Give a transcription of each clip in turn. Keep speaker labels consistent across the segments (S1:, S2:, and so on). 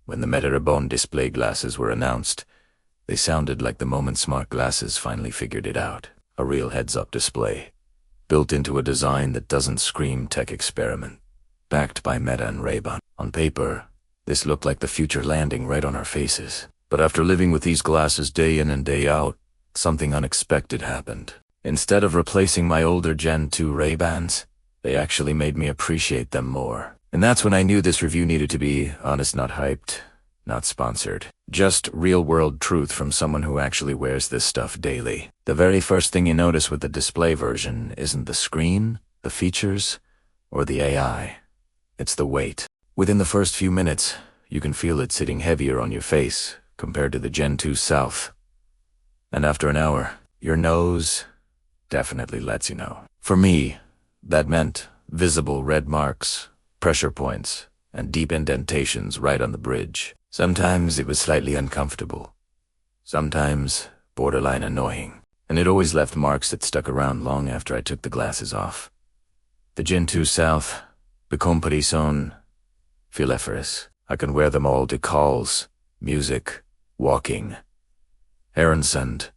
S1: When the Wearable display glasses were announced, they sounded like the moment smart glasses finally figured it out. A real heads-up display, built into a design that doesn't scream tech experiment, backed by Meta and Ray-Ban. On paper, this looked like the future landing right on our faces. But after living with these glasses day in and day out, something unexpected happened. Instead of replacing my older Gen 2 Ray-Bans, they actually made me appreciate them more. And that's when I knew this review needed to be honest, not hyped, not sponsored. Just real-world truth from someone who actually wears this stuff daily. The very first thing you notice with the display version isn't the screen, the features, or the AI. It's the weight. Within the first few minutes, you can feel it sitting heavier on your face compared to the Gen 2 South. And after an hour, your nose definitely lets you know. For me, that meant visible red marks, pressure points, and deep indentations right on the bridge. Sometimes it was slightly uncomfortable. Sometimes borderline annoying. And it always left marks that stuck around long after I took the glasses off. The Gen 2 South become pretty soon filiferous. I can wear them all to calls, music, walking, errands, and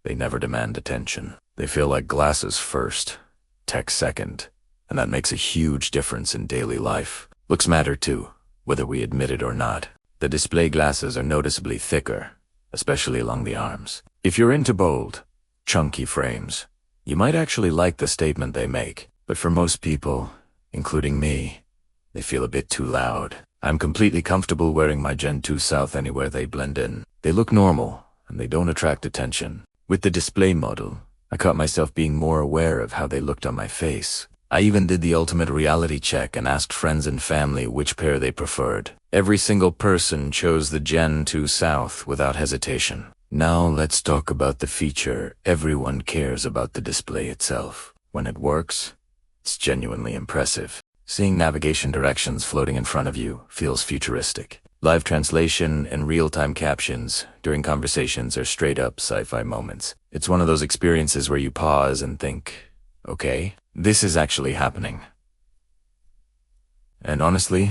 S1: they never demand attention. They feel like glasses first, tech second, and that makes a huge difference in daily life. Looks matter too, whether we admit it or not. The display glasses are noticeably thicker, especially along the arms. If you're into bold, chunky frames, you might actually like the statement they make. But for most people, including me, they feel a bit too loud. I'm completely comfortable wearing my Gen 2 South anywhere they blend in. They look normal, and they don't attract attention. With the display model, I caught myself being more aware of how they looked on my face. I even did the ultimate reality check and asked friends and family which pair they preferred. Every single person chose the Gen 2 South without hesitation. Now let's talk about the feature everyone cares about: the display itself. When it works, it's genuinely impressive. Seeing navigation directions floating in front of you feels futuristic. Live translation and real-time captions during conversations are straight-up sci-fi moments. It's one of those experiences where you pause and think, okay, this is actually happening. And honestly,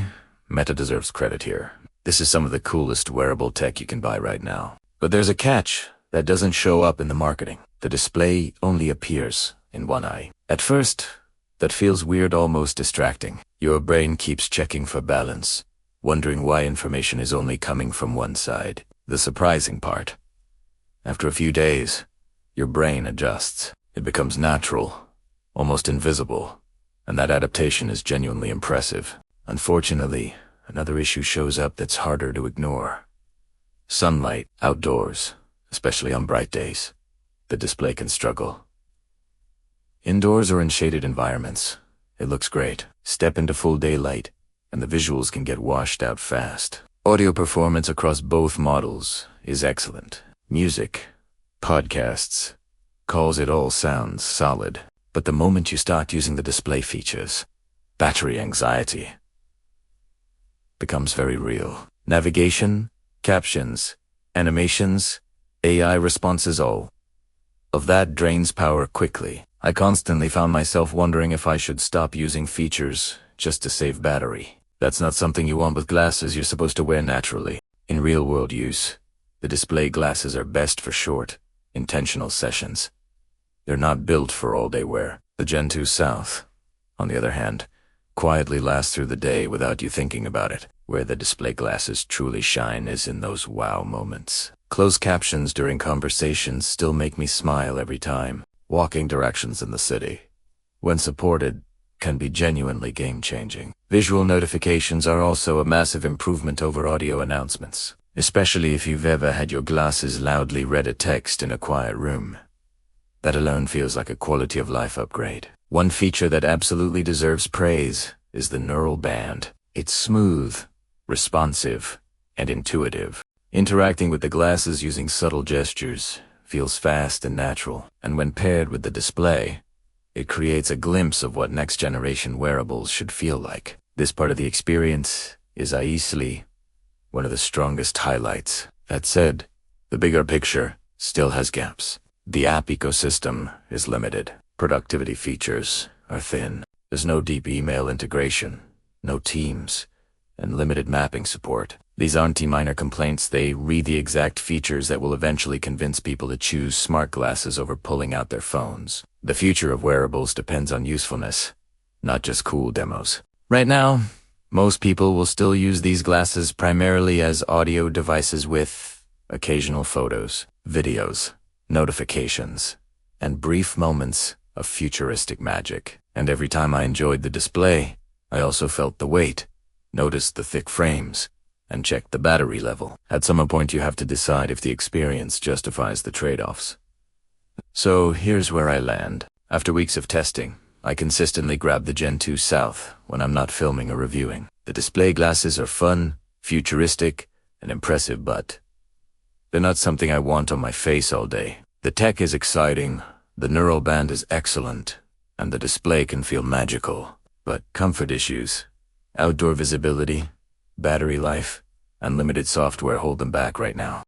S1: Meta deserves credit here. This is some of the coolest wearable tech you can buy right now. But there's a catch that doesn't show up in the marketing. The display only appears in one eye. At first, that feels weird, almost distracting. Your brain keeps checking for balance, wondering why information is only coming from one side. The surprising part: after a few days, your brain adjusts. It becomes natural, almost invisible, and that adaptation is genuinely impressive. Unfortunately, another issue shows up that's harder to ignore. Sunlight outdoors, especially on bright days. The display can struggle. Indoors or in shaded environments, it looks great. Step into full daylight, and the visuals can get washed out fast. Audio performance across both models is excellent. Music, podcasts, calls, it all sounds solid. But the moment you start using the display features, battery anxiety becomes very real. Navigation, captions, animations, AI responses, all of that drains power quickly. I constantly found myself wondering if I should stop using features just to save battery. That's not something you want with glasses you're supposed to wear naturally. In real-world use, the display glasses are best for short, intentional sessions. They're not built for all-day wear. The Gen 2 South, on the other hand, quietly lasts through the day without you thinking about it. Where the display glasses truly shine is in those wow moments. Closed captions during conversations still make me smile every time. Walking directions in the city, when supported, can be genuinely game-changing. Visual notifications are also a massive improvement over audio announcements, especially if you've ever had your glasses loudly read a text in a quiet room. That alone feels like a quality-of-life upgrade. One feature that absolutely deserves praise is the neural band. It's smooth, responsive, and intuitive. Interacting with the glasses using subtle gestures feels fast and natural, and when paired with the display, it creates a glimpse of what next-generation wearables should feel like. This part of the experience is easily one of the strongest highlights. That said, the bigger picture still has gaps. The app ecosystem is limited. Productivity features are thin. There's no deep email integration, no Teams, and limited mapping support. These aren't minor complaints, they read the exact features that will eventually convince people to choose smart glasses over pulling out their phones. The future of wearables depends on usefulness, not just cool demos. Right now, most people will still use these glasses primarily as audio devices with occasional photos, videos, notifications, and brief moments of futuristic magic. And every time I enjoyed the display, I also felt the weight, noticed the thick frames, and checked the battery level. At some point you have to decide if the experience justifies the trade-offs. So here's where I land. After weeks of testing, I consistently grab the Gen 2 South when I'm not filming or reviewing. The display glasses are fun, futuristic, and impressive, but they're not something I want on my face all day. The tech is exciting, the neural band is excellent, and the display can feel magical. But comfort issues, outdoor visibility, battery life, and limited software hold them back right now.